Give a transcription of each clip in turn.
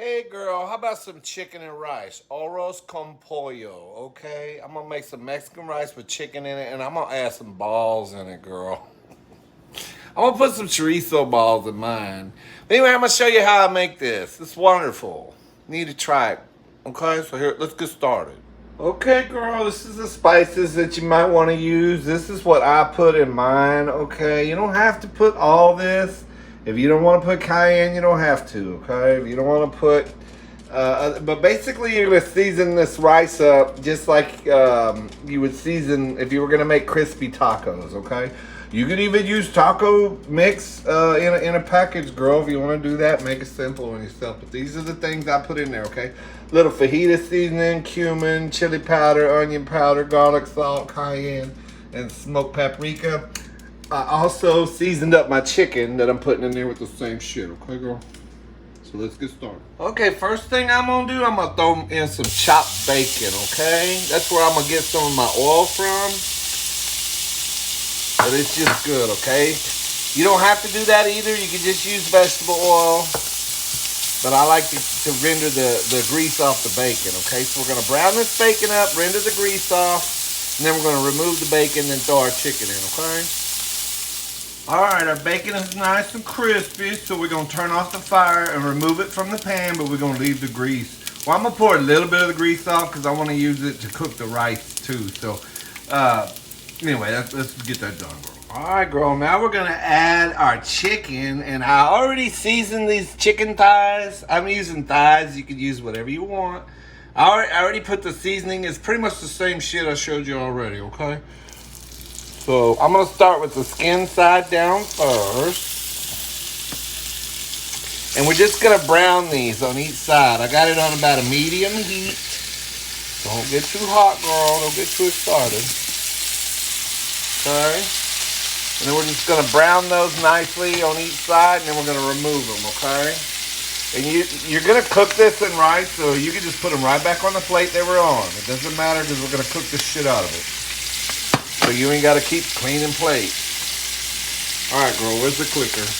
Hey girl, how about some chicken and rice? Arroz con pollo, okay? I'm gonna make some Mexican rice with chicken in it and I'm gonna add some balls in it, girl. I'm gonna put some chorizo balls in mine. But anyway, I'm gonna show you how I make this. It's wonderful. You need to try it. Okay, so here, let's get started. Okay, girl, this is the spices that you might want to use. This is what I put in mine, okay? You don't have to put all this. If you don't want to put cayenne, you don't have to, okay? If you don't want to put... but basically, you're going to season this rice up just like you would season if you were going to make crispy tacos, okay? You could even use taco mix in a package, girl, if you want to do that. Make it simple on yourself. But these are the things I put in there, okay? Little fajita seasoning, cumin, chili powder, onion powder, garlic salt, cayenne, and smoked paprika. I also seasoned up my chicken that I'm putting in there with the same shit, okay, girl? So let's get started. Okay, first thing I'm gonna do, I'm gonna throw in some chopped bacon, okay? That's where I'm gonna get some of my oil from. But it's just good, okay? You don't have to do that either. You can just use vegetable oil. But I like to render the grease off the bacon, okay? So we're gonna brown this bacon up, render the grease off, and then we're gonna remove the bacon and throw our chicken in, okay? All right, our bacon is nice and crispy, so we're gonna turn off the fire and remove it from the pan, but we're gonna leave the grease. Well, I'm gonna pour a little bit of the grease off because I wanna use it to cook the rice too. So, anyway, let's get that done, girl. All right, girl, now we're gonna add our chicken, and I already seasoned these chicken thighs. I'm using thighs, you could use whatever you want. I already put the seasoning, it's pretty much the same shit I showed you already, okay? So I'm gonna start with the skin side down first. And we're just gonna brown these on each side. I got it on about a medium heat. Don't get too hot, girl, don't get too excited. Okay? And then we're just going to brown those nicely on each side, and then we're going to remove them, okay? And you're going to cook this in rice, so you can just put them right back on the plate they were on. It doesn't matter because we're going to cook the shit out of it. So you ain't got to keep cleaning plates. All right, girl, where's the clicker?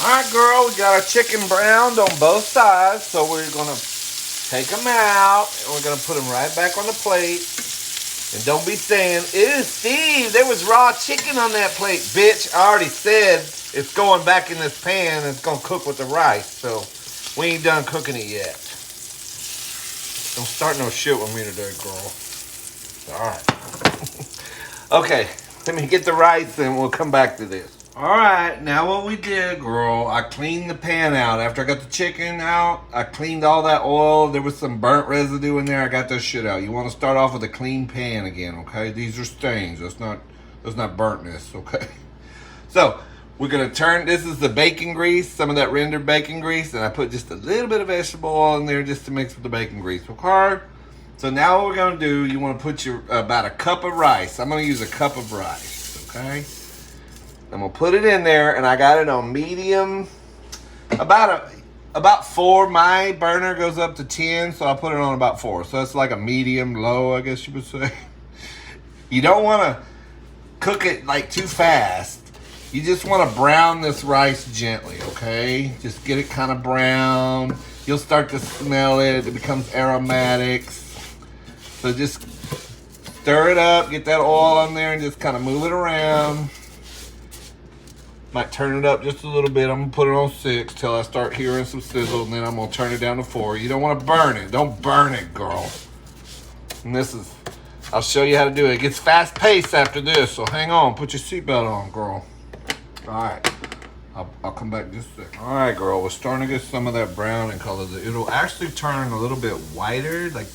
All right, girl, we got our chicken browned on both sides, so we're going to take them out, and we're going to put them right back on the plate. And don't be saying, ew, Steve, there was raw chicken on that plate. Bitch, I already said it's going back in this pan and it's going to cook with the rice. So we ain't done cooking it yet. Don't start no shit with me today, girl. All right. Okay, let me get the rice and we'll come back to this. All right, now what we did, girl, I cleaned the pan out. After I got the chicken out, I cleaned all that oil. There was some burnt residue in there. I got that shit out. You want to start off with a clean pan again, okay? These are stains. That's not burntness, okay? So we're going to turn, this is the bacon grease, some of that rendered bacon grease, and I put just a little bit of vegetable oil in there just to mix with the bacon grease, okay? So now what we're going to do, you want to put about a cup of rice. I'm going to use a cup of rice, okay? I'm gonna put it in there, and I got it on medium, about 4. My burner goes up to 10, so I put it on about 4. So that's like a medium low, I guess you would say. You don't want to cook it like too fast. You just want to brown this rice gently, okay? Just get it kind of brown. You'll start to smell it. It becomes aromatics. So just stir it up, get that oil on there, and just kind of move it around. Might turn it up just a little bit. I'm going to put it on 6 till I start hearing some sizzle, and then I'm going to turn it down to 4. You don't want to burn it. Don't burn it, girl. And I'll show you how to do it. It gets fast-paced after this, so hang on. Put your seatbelt on, girl. All right. I'll come back just a second. All right, girl. We're starting to get some of that browning color. It'll actually turn a little bit whiter. Like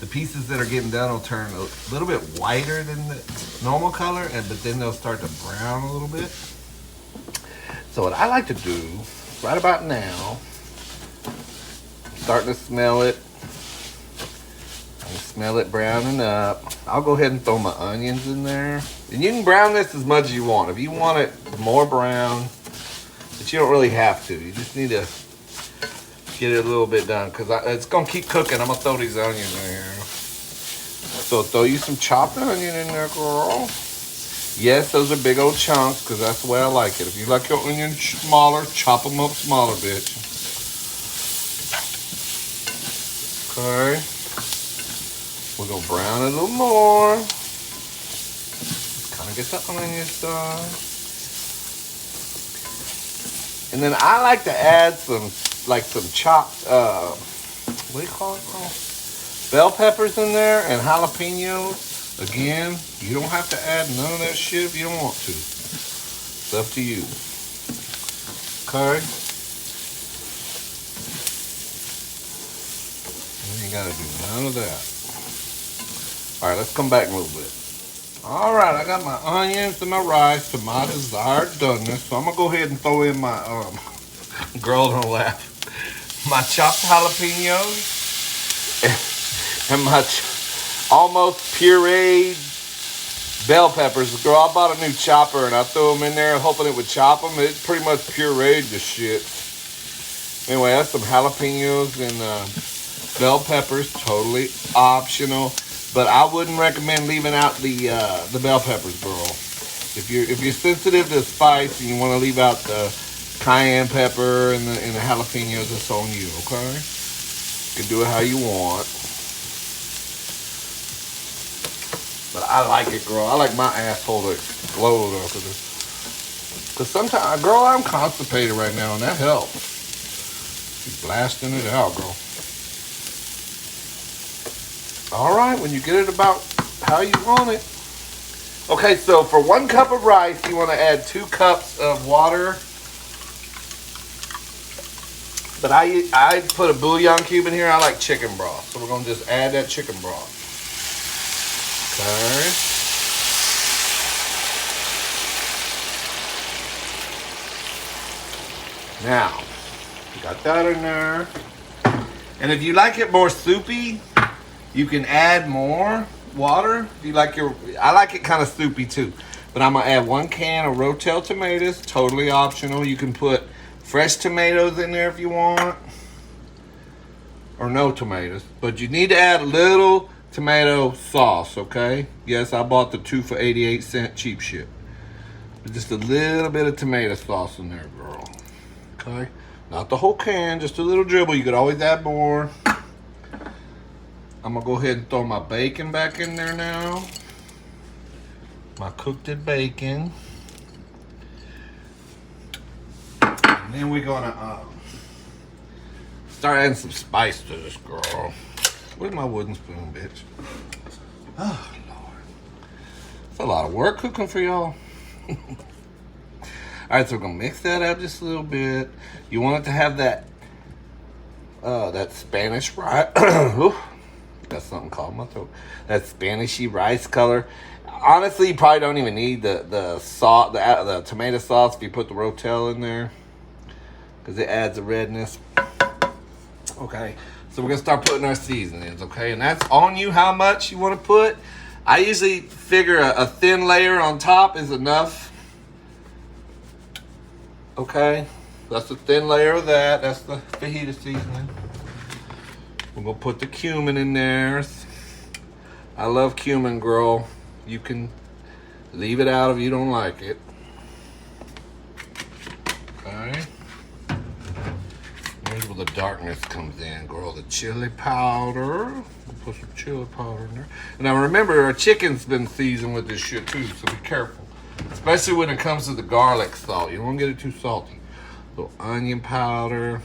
the pieces that are getting done will turn a little bit whiter than the normal color, but then they'll start to brown a little bit. So what I like to do right about now, I'm starting to smell it. I can smell it browning up. I'll go ahead and throw my onions in there. And you can brown this as much as you want. If you want it more brown, but you don't really have to. You just need to get it a little bit done because it's going to keep cooking. I'm going to throw these onions in here. So throw you some chopped onion in there, girl. Yes, those are big old chunks because that's the way I like it. If you like your onions smaller, chop them up smaller, bitch. Okay. We're gonna brown it a little more. Kind of get the onions done. And then I like to add some chopped, what do you call it? Bell peppers in there and jalapenos. Again, you don't have to add none of that shit if you don't want to. It's up to you. Okay. You ain't gotta do none of that. All right, let's come back a little bit. All right, I got my onions and my rice to my desired doneness. So I'm gonna go ahead and throw in my girl don't laugh. My chopped jalapenos and my almost pureed bell peppers. Girl, I bought a new chopper and I threw them in there hoping it would chop them. It pretty much pureed the shit. Anyway, that's some jalapenos and bell peppers, totally optional. But I wouldn't recommend leaving out the bell peppers, girl. If you're sensitive to spice and you want to leave out the cayenne pepper and the jalapenos, it's on you, okay? You can do it how you want. But I like it, girl. I like my asshole to explode after this. Because sometimes, girl, I'm constipated right now, and that helps. She's blasting it out, girl. All right, when you get it about how you want it. Okay, so for 1 cup of rice, you want to add 2 cups of water. But I put a bouillon cube in here. I like chicken broth. So we're going to just add that chicken broth. Okay. Now, you got that in there. And if you like it more soupy, you can add more water. If you like I like it kind of soupy too. But I'm gonna add 1 can of Rotel tomatoes, totally optional. You can put fresh tomatoes in there if you want, or no tomatoes. But you need to add a little tomato sauce, okay? Yes, I bought the 2 for 88 cents cheap shit. Just a little bit of tomato sauce in there, girl. Okay? Not the whole can, just a little dribble. You could always add more. I'm gonna go ahead and throw my bacon back in there now. My cooked bacon. And then we're gonna start adding some spice to this, girl. Where's my wooden spoon, bitch? Oh, Lord. It's a lot of work cooking for y'all. Alright, so we're gonna mix that up just a little bit. You want it to have that Spanish rice. Got something caught in my throat. That Spanishy rice color. Honestly, you probably don't even need the sauce, the tomato sauce if you put the Rotel in there, because it adds a redness. Okay, so we're gonna start putting our seasonings. Okay, and that's on you how much you want to put. I usually figure a thin layer on top is enough. Okay, that's a thin layer of that. That's the fajita seasoning. We're gonna put the cumin in there. I love cumin, girl. You can leave it out if you don't like it. Okay. Here's where the darkness comes in, girl. The chili powder. We'll put some chili powder in there. And now remember, our chicken's been seasoned with this shit too, so be careful. Especially when it comes to the garlic salt. You don't want to get it too salty. A little onion powder.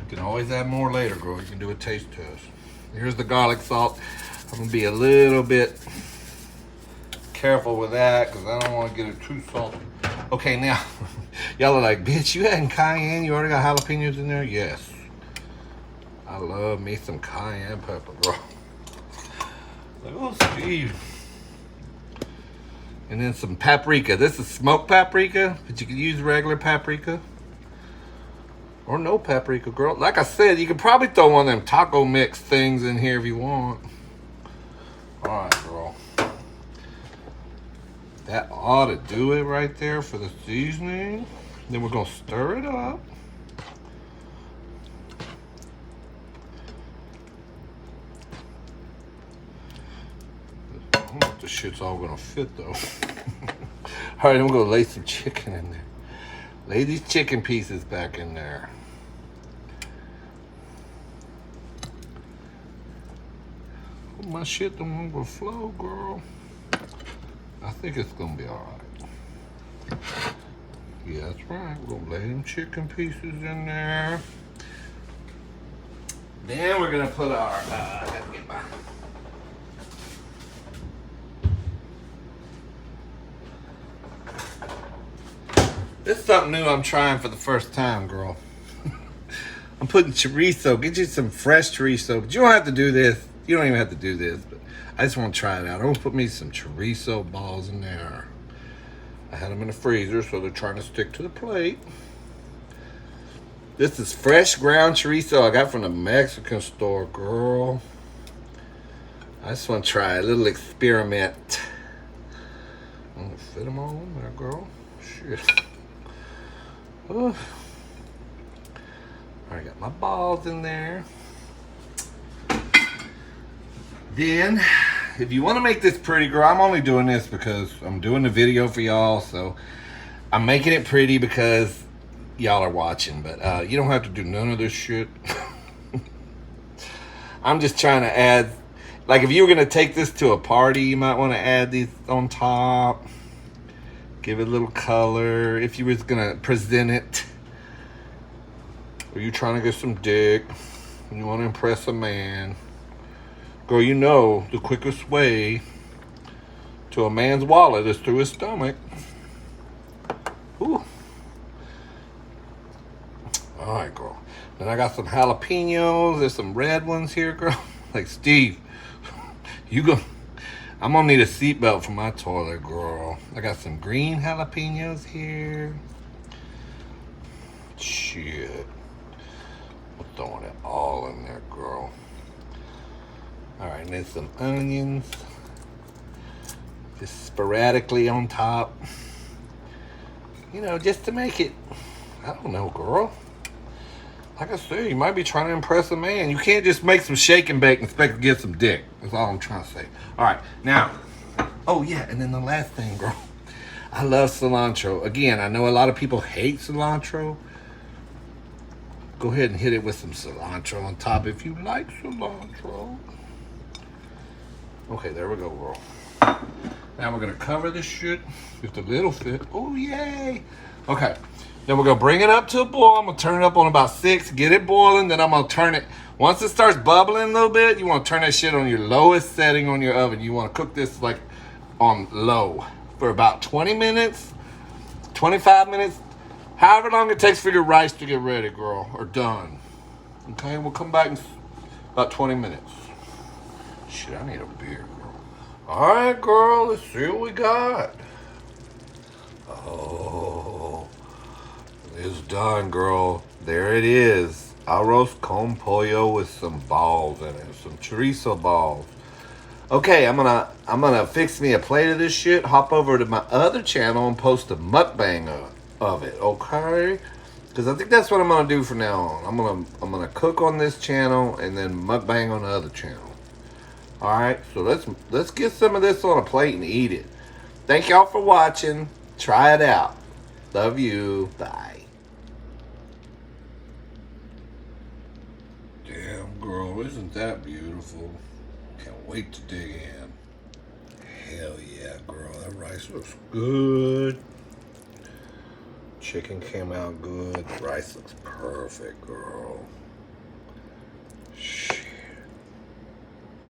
You can always add more later, girl. You can do a taste test. Here's the garlic salt. I'm going to be a little bit careful with that because I don't want to get it too salty. Okay, now, y'all are like, bitch, you adding cayenne? You already got jalapenos in there? Yes. I love me some cayenne pepper, girl. Like, oh, Steve. And then some paprika. This is smoked paprika, but you can use regular paprika. Or no paprika, girl. Like I said, you could probably throw one of them taco mix things in here if you want. Alright, girl. That ought to do it right there for the seasoning. Then we're going to stir it up. I don't know if this shit's all going to fit, though. Alright, I'm going to lay some chicken in there. Lay these chicken pieces back in there. Oh, my shit don't want to flow, girl. I think it's gonna be all right. Yeah, that's right. We're gonna lay them chicken pieces in there. Then we're gonna put our, I gotta get my, this is something new I'm trying for the first time, girl. I'm putting chorizo. Get you some fresh chorizo. But you don't have to do this. You don't even have to do this, but I just want to try it out. I'm gonna put me some chorizo balls in there. I had them in the freezer, so they're trying to stick to the plate. This is fresh ground chorizo I got from the Mexican store, girl. I just want to try a little experiment. I'm gonna fit them all in there, girl. Shit. Oh. All right, got my balls in there. Then, if you want to make this pretty, girl, I'm only doing this because I'm doing the video for y'all, so I'm making it pretty because y'all are watching, but you don't have to do none of this shit. I'm just trying to add, like if you were going to take this to a party, you might want to add these on top. Give it a little color. If you was going to present it, or you trying to get some dick, and you want to impress a man. Girl, you know the quickest way to a man's wallet is through his stomach. Ooh. All right, girl. Then I got some jalapenos. There's some red ones here, girl. Like, Steve, I'm gonna need a seatbelt for my toilet, girl. I got some green jalapenos here. Shit. I'm throwing it all in there, girl. All right, and then some onions. Just sporadically on top. You know, just to make it, I don't know, girl. Like I said, you might be trying to impress a man. You can't just make some shake and bake and expect to get some dick. That's all I'm trying to say. All right, now, oh yeah, and then the last thing, girl. I love cilantro. Again, I know a lot of people hate cilantro. Go ahead and hit it with some cilantro on top if you like cilantro. Okay, there we go, girl. Now we're gonna cover this shit with the little fit. Oh, yay. Okay, then we're gonna bring it up to a boil. I'm gonna turn it up on about 6, get it boiling, then I'm gonna turn it. Once it starts bubbling a little bit, you wanna turn that shit on your lowest setting on your oven. You wanna cook this like on low for about 20 minutes, 25 minutes, however long it takes for your rice to get ready, girl, or done. Okay, we'll come back in about 20 minutes. Shit, I need a beer, girl. All right, girl, let's see what we got. Oh, it's done, girl. There it is. Arroz con pollo with some balls in it, some chorizo balls. Okay, I'm gonna fix me a plate of this shit. Hop over to my other channel and post a mukbang of it. Okay, because I think that's what I'm gonna do from now on. I'm gonna cook on this channel and then mukbang on the other channel. All right, so let's get some of this on a plate and eat it. Thank y'all for watching. Try it out. Love you. Bye. Damn, girl, isn't that beautiful? Can't wait to dig in. Hell yeah, girl, that rice looks good. Chicken came out good. The rice looks perfect, girl.